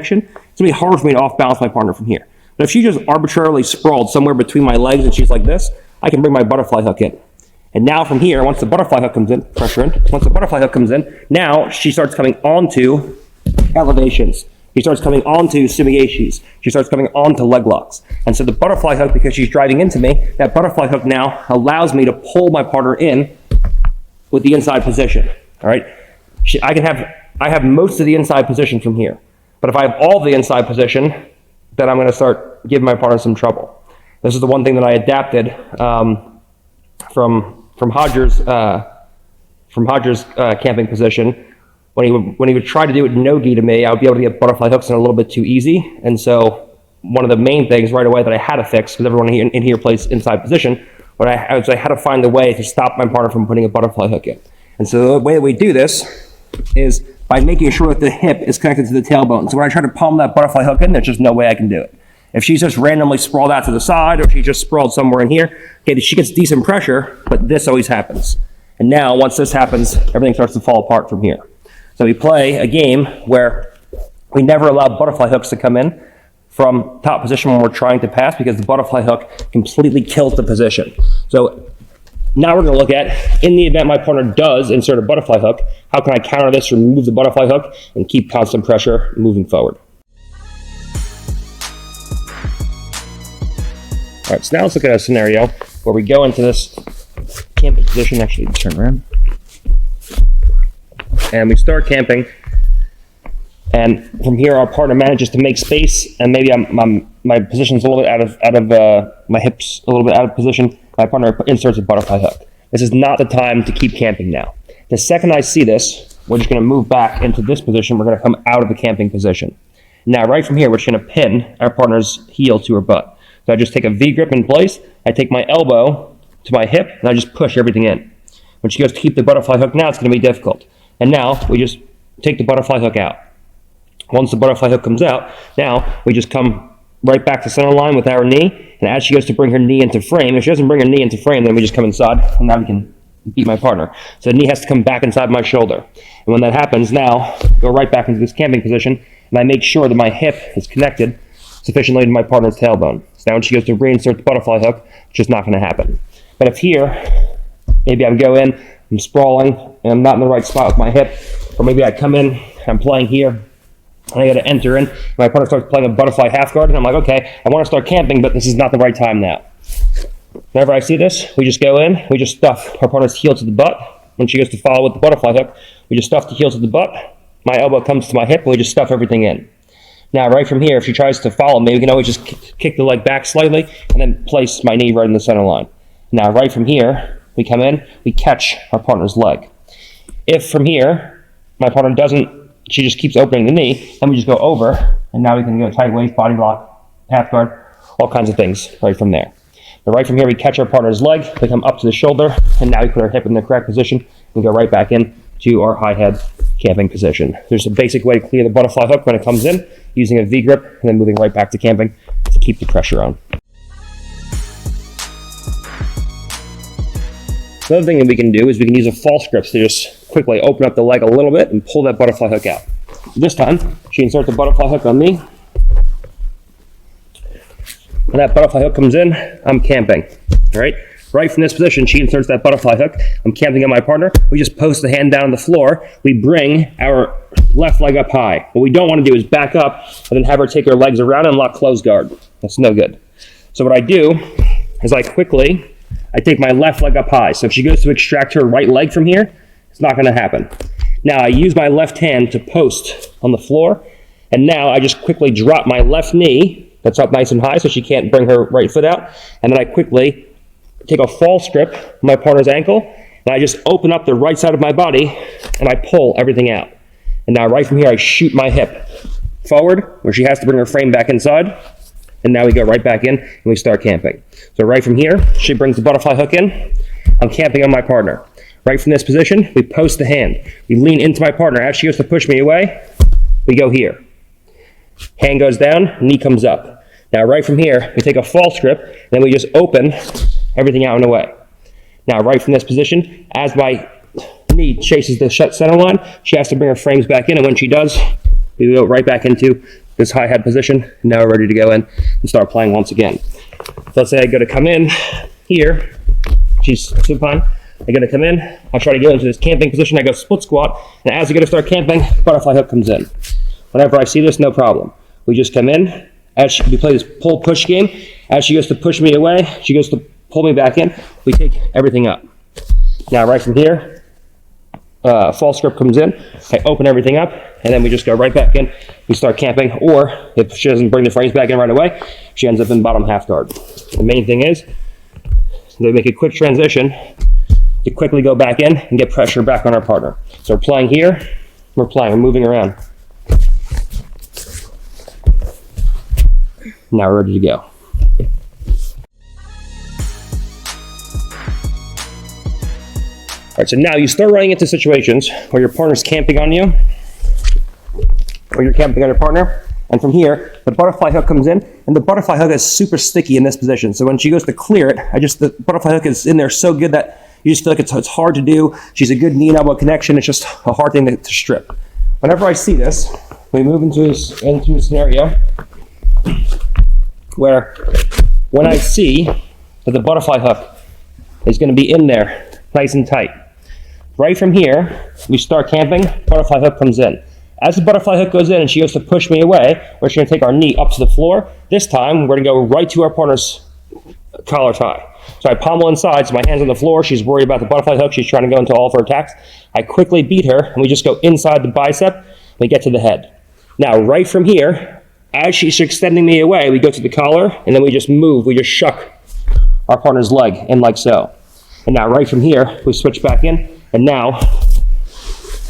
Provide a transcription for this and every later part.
it's going to be hard for me to off-balance my partner from here. But if she just arbitrarily sprawled somewhere between my legs and she's like this, I can bring my butterfly hook in. And now from here, once the butterfly hook comes in, pressure in, once the butterfly hook comes in, now she starts coming onto elevations. She starts coming onto sumigashis. She starts coming onto leg locks. And so the butterfly hook, because she's driving into me, that butterfly hook now allows me to pull my partner in with the inside position. All right? I have most of the inside position from here. But if I have all the inside position, then I'm going to start giving my partner some trouble. This is the one thing that I adapted from Hodger's camping position. When he would try to do it no-gi to me, I would be able to get butterfly hooks in a little bit too easy. And so one of the main things right away that I had to fix, because everyone in here plays inside position, I had to find a way to stop my partner from putting a butterfly hook in. And so the way that we do this is by making sure that the hip is connected to the tailbone. So when I try to palm that butterfly hook in, there's just no way I can do it. If she's just randomly sprawled out to the side, or if she just sprawled somewhere in here, okay, she gets decent pressure, but this always happens. And now, once this happens, everything starts to fall apart from here. So we play a game where we never allow butterfly hooks to come in from top position when we're trying to pass, because the butterfly hook completely kills the position. So now we're going to look at, in the event my partner does insert a butterfly hook, how can I counter this, remove the butterfly hook, and keep constant pressure moving forward. All right, so now let's look at a scenario where we go into this camping position. Actually, turn around. And we start camping, and from here our partner manages to make space, and maybe my position's a little bit out of my hips a little bit out of position. My partner inserts a butterfly hook. This is not the time to keep camping now. The second I see this, we're just going to move back into this position. We're going to come out of the camping position. Now, right from here, we're just going to pin our partner's heel to her butt. So I just take a V grip in place. I take my elbow to my hip, and I just push everything in. When she goes to keep the butterfly hook, now it's going to be difficult. And now we just take the butterfly hook out. Once the butterfly hook comes out, now we just come right back to center line with our knee. And as she goes to bring her knee into frame, if she doesn't bring her knee into frame, then we just come inside, and now we can beat my partner. So the knee has to come back inside my shoulder. And when that happens, now go right back into this camping position, and I make sure that my hip is connected sufficiently to my partner's tailbone. So now when she goes to reinsert the butterfly hook, it's just not going to happen. But if here, maybe I would go in, I'm sprawling, and I'm not in the right spot with my hip, or maybe I come in, I'm playing here, and I got to enter in, and my partner starts playing a butterfly half guard, and I'm like, okay, I want to start camping, but this is not the right time now. Whenever I see this, we just go in, we just stuff our partner's heel to the butt. When she goes to follow with the butterfly hook, we just stuff the heel to the butt, my elbow comes to my hip, and we just stuff everything in. Now, right from here, if she tries to follow me, we can always just kick the leg back slightly, and then place my knee right in the center line. Now, right from here, we come in, we catch our partner's leg. If from here, my partner doesn't, she just keeps opening the knee, then we just go over, and now we can go tight waist, body lock, half guard, all kinds of things right from there. But right from here, we catch our partner's leg, we come up to the shoulder, and now we put our hip in the correct position, and go right back in to our high head camping position. There's a basic way to clear the butterfly hook when it comes in, using a V grip, and then moving right back to camping to keep the pressure on. Another thing that we can do is we can use a false grip to just quickly open up the leg a little bit and pull that butterfly hook out. This time, she inserts the butterfly hook on me. When that butterfly hook comes in, I'm camping. All right? Right from this position, she inserts that butterfly hook. I'm camping on my partner. We just post the hand down on the floor. We bring our left leg up high. What we don't want to do is back up and then have her take her legs around and lock closed guard. That's no good. So what I do is I take my left leg up high. So if she goes to extract her right leg from here, it's not going to happen. Now I use my left hand to post on the floor, and now I just quickly drop my left knee that's up nice and high so she can't bring her right foot out, and then I quickly take a false grip on my partner's ankle, and I just open up the right side of my body, and I pull everything out. And now right from here, I shoot my hip forward, where she has to bring her frame back inside, and now we go right back in, and we start camping. So right from here, she brings the butterfly hook in, I'm camping on my partner. Right from this position, we post the hand. We lean into my partner. As she goes to push me away, we go here. Hand goes down, knee comes up. Now right from here, we take a false grip, and then we just open everything out and away. Now right from this position, as my knee chases the center line, she has to bring her frames back in, and when she does, we go right back into this high head position. Now we're ready to go in and start playing once again. So let's say I go to come in here. She's supine. I go to come in. I try to go into this camping position. I go split squat. And as I go to start camping, butterfly hook comes in. Whenever I see this, no problem. We just come in. We play this pull-push game. As she goes to push me away, she goes to pull me back in. We take everything up. Now, right from here, false grip comes in. I open everything up, and then we just go right back in. We start camping, or if she doesn't bring the frames back in right away, she ends up in bottom half guard. The main thing is they make a quick transition to quickly go back in and get pressure back on our partner. So we're playing here, we're moving around. Now we're ready to go. All right, so now you start running into situations where your partner's camping on you, or you're camping on your partner, and from here, the butterfly hook comes in, and the butterfly hook is super sticky in this position. So when she goes to clear it, the butterfly hook is in there so good that you just feel like it's hard to do. She's a good knee and elbow connection. It's just a hard thing to strip. Whenever I see this, we move into a scenario where when I see that the butterfly hook is going to be in there nice and tight, right from here, we start camping, butterfly hook comes in. As the butterfly hook goes in and she goes to push me away, we're just going to take our knee up to the floor. This time, we're going to go right to our partner's collar tie. So I pommel inside, so my hand's on the floor. She's worried about the butterfly hook. She's trying to go into all of her attacks. I quickly beat her, and we just go inside the bicep. We get to the head. Now, right from here, as she's extending me away, we go to the collar, and then we just move. We just shuck our partner's leg in like so. And now, right from here, we switch back in, and now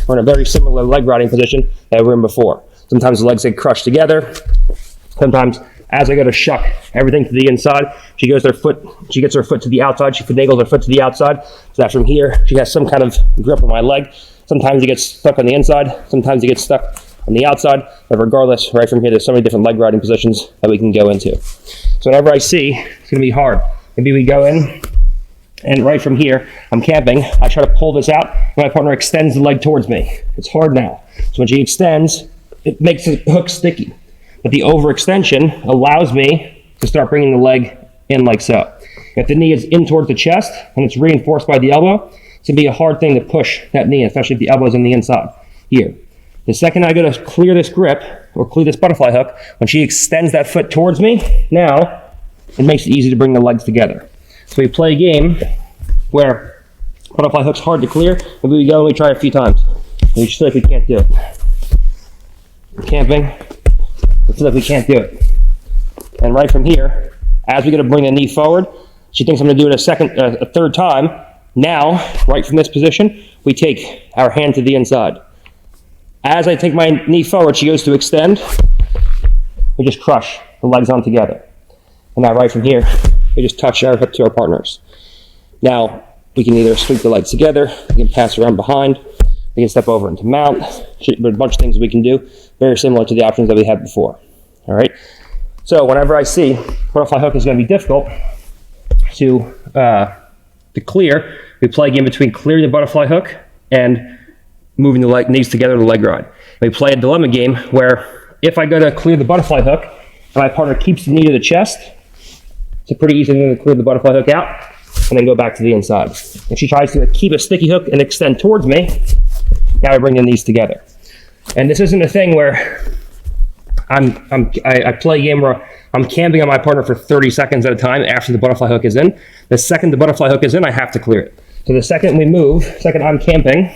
we're in a very similar leg riding position that we were in before. Sometimes the legs get crushed together. Sometimes, as I go to shuck everything to the inside, she gets her foot to the outside. She finagles her foot to the outside. So that from here, she has some kind of grip on my leg. Sometimes it gets stuck on the inside. Sometimes it gets stuck on the outside. But regardless, right from here, there's so many different leg riding positions that we can go into. So whenever I see, it's going to be hard. Maybe we go in, and right from here, I'm camping. I try to pull this out, and my partner extends the leg towards me. It's hard now. So when she extends, it makes the hook sticky. But the overextension allows me to start bringing the leg in like so. If the knee is in towards the chest and it's reinforced by the elbow, it's going to be a hard thing to push that knee, especially if the elbow is on the inside. Here. The second I go to clear this grip, or clear this butterfly hook, when she extends that foot towards me, now it makes it easy to bring the legs together. So we play a game where butterfly hook's hard to clear, and we go and we try it a few times. And we just feel like we can't do it. We're camping. We feel like we can't do it. And right from here, as we go to bring the knee forward, she thinks I'm going to do it a third time. Now, right from this position, we take our hand to the inside. As I take my knee forward, she goes to extend. We just crush the legs on together. And now right from here, we just touch our hip to our partners. Now, we can either sweep the legs together, we can pass around behind, we can step over into mount. There's a bunch of things we can do, very similar to the options that we had before. All right. So whenever I see butterfly hook is going to be difficult to clear, we play a game between clearing the butterfly hook and moving the knees together to leg ride. We play a dilemma game where if I go to clear the butterfly hook and my partner keeps the knee to the chest, it's a pretty easy thing to clear the butterfly hook out and then go back to the inside. If she tries to keep a sticky hook and extend towards me, now I bring the knees together. And this isn't a thing where I play a game where I'm camping on my partner for 30 seconds at a time after the butterfly hook is in. The second the butterfly hook is in, I have to clear it. So the second we move, second I'm camping,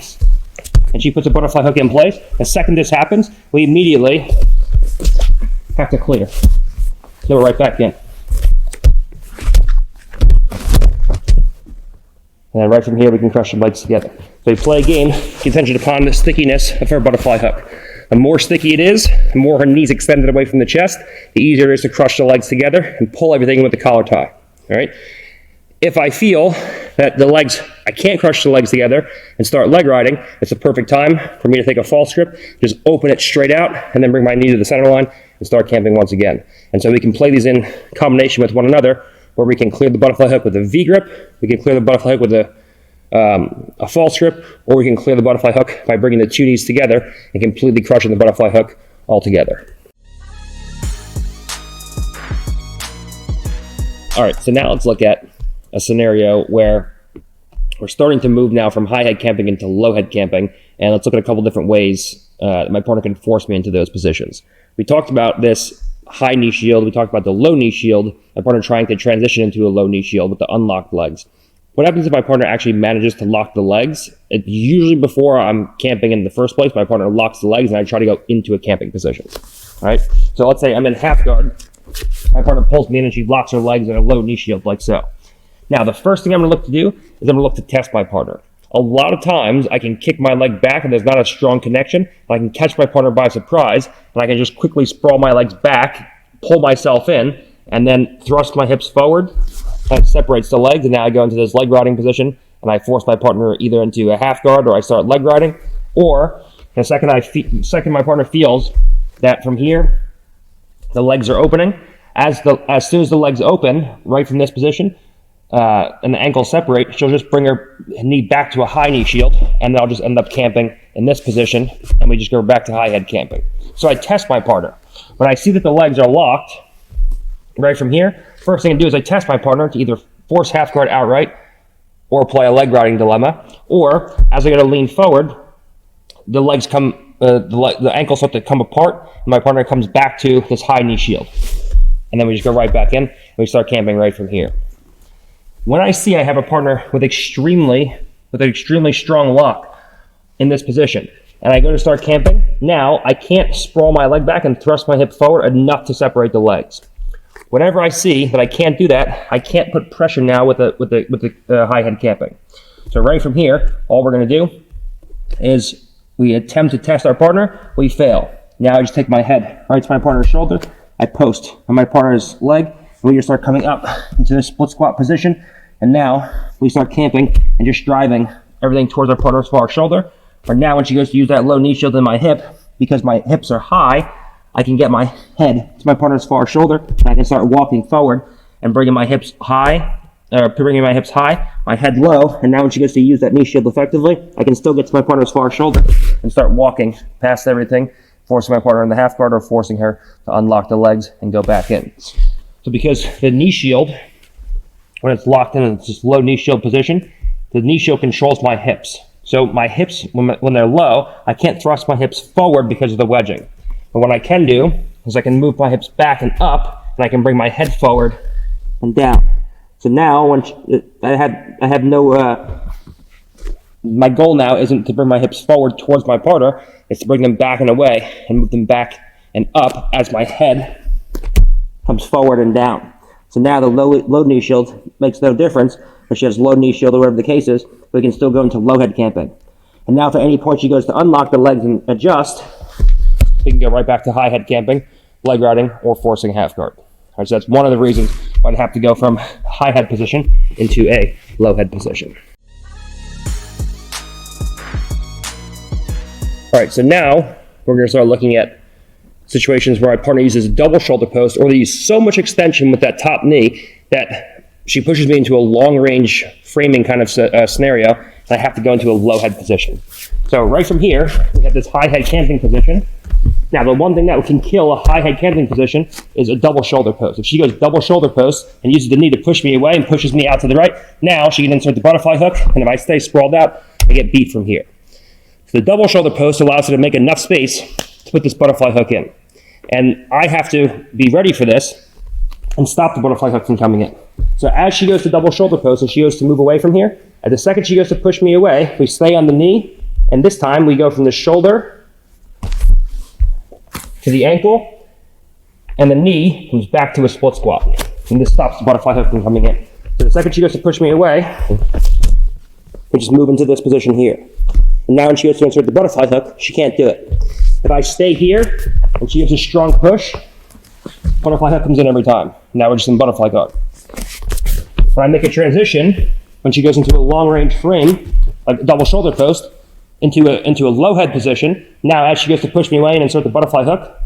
and she puts a butterfly hook in place, the second this happens, we immediately have to clear. So we're right back in. And then right from here, we can crush the legs together. So we play a game contingent upon the stickiness of her butterfly hook. The more sticky it is, the more her knees extended away from the chest, the easier it is to crush the legs together and pull everything with the collar tie. All right. If I feel that I can't crush the legs together and start leg riding, it's a perfect time for me to take a false grip, just open it straight out, and then bring my knee to the center line and start camping once again. And so we can play these in combination with one another, where we can clear the butterfly hook with a V grip, we can clear the butterfly hook with a false grip, or we can clear the butterfly hook by bringing the two knees together and completely crushing the butterfly hook all together. All right, so now let's look at a scenario where we're starting to move now from high head camping into low head camping, and let's look at a couple different ways that my partner can force me into those positions. We talked about this high knee shield, we talked about the low knee shield, my partner trying to transition into a low knee shield with the unlocked legs. What happens if my partner actually manages to lock the legs? It's usually before I'm camping in the first place, my partner locks the legs and I try to go into a camping position. All right, so let's say I'm in half guard, my partner pulls me in and she locks her legs in a low knee shield like so. Now, the first thing I'm going to look to do is I'm going to look to test my partner. A lot of times, I can kick my leg back and there's not a strong connection. I can catch my partner by surprise, and I can just quickly sprawl my legs back, pull myself in, and then thrust my hips forward. That separates the legs, and now I go into this leg riding position, and I force my partner either into a half guard or I start leg riding. Or, the second my partner feels that from here, the legs are opening, as soon as the legs open, right from this position, and the ankles separate, she'll just bring her knee back to a high knee shield, and then I'll just end up camping in this position, and we just go back to high head camping. So I test my partner. When I see that the legs are locked, right from here, first thing I do is I test my partner to either force half guard outright, or play a leg riding dilemma, or as I go to lean forward, the legs come, the ankles start to come apart, and my partner comes back to this high knee shield. And then we just go right back in, and we start camping right from here. When I see I have a partner with an extremely strong lock in this position, and I go to start camping, now I can't sprawl my leg back and thrust my hip forward enough to separate the legs. Whenever I see that I can't do that, I can't put pressure now with the high head camping. So right from here, all we're going to do is we attempt to test our partner, we fail. Now I just take my head right to my partner's shoulder, I post on my partner's leg, and we just start coming up into this split squat position, and now we start camping and just driving everything towards our partner's far shoulder. Or now when she goes to use that low knee shield in my hip, because my hips are high, I can get my head to my partner's far shoulder, and I can start walking forward and bringing my hips high, my head low, and now when she gets to use that knee shield effectively, I can still get to my partner's far shoulder and start walking past everything, forcing my partner in the half guard or forcing her to unlock the legs and go back in. So because the knee shield, when it's locked in it's this low knee shield position, the knee shield controls my hips. So my hips, when they're low, I can't thrust my hips forward because of the wedging. But what I can do is I can move my hips back and up, and I can bring my head forward and down. So now, when my goal now isn't to bring my hips forward towards my partner, it's to bring them back and away and move them back and up as my head comes forward and down. So now the low knee shield makes no difference, if she has low knee shield or whatever the case is, we can still go into low head camping. And now if at any point she goes to unlock the legs and adjust, we can go right back to high head camping, leg riding, or forcing half guard. All right, so that's one of the reasons why I'd have to go from high head position into a low head position. All right, so now we're going to start looking at situations where my partner uses a double shoulder post, or they use so much extension with that top knee that she pushes me into a long range framing kind of scenario, and I have to go into a low head position. So right from here, we have this high head camping position. Now, the one thing that can kill a high head camping position is a double shoulder post. If she goes double shoulder post and uses the knee to push me away and pushes me out to the right, now she can insert the butterfly hook, and if I stay sprawled out, I get beat from here. So the double shoulder post allows her to make enough space to put this butterfly hook in. And I have to be ready for this and stop the butterfly hook from coming in. So as she goes to double shoulder post and she goes to move away from here, at the second she goes to push me away, we stay on the knee, and this time we go from the shoulder to the ankle, and the knee comes back to a split squat. And this stops the butterfly hook from coming in. So the second she goes to push me away, we just move into this position here. And now when she goes to insert the butterfly hook, she can't do it. If I stay here and she gives a strong push, butterfly hook comes in every time. Now we're just in butterfly guard. When I make a transition, when she goes into a long range frame, like a double shoulder post, into a low head position, now as she goes to push me away and insert the butterfly hook,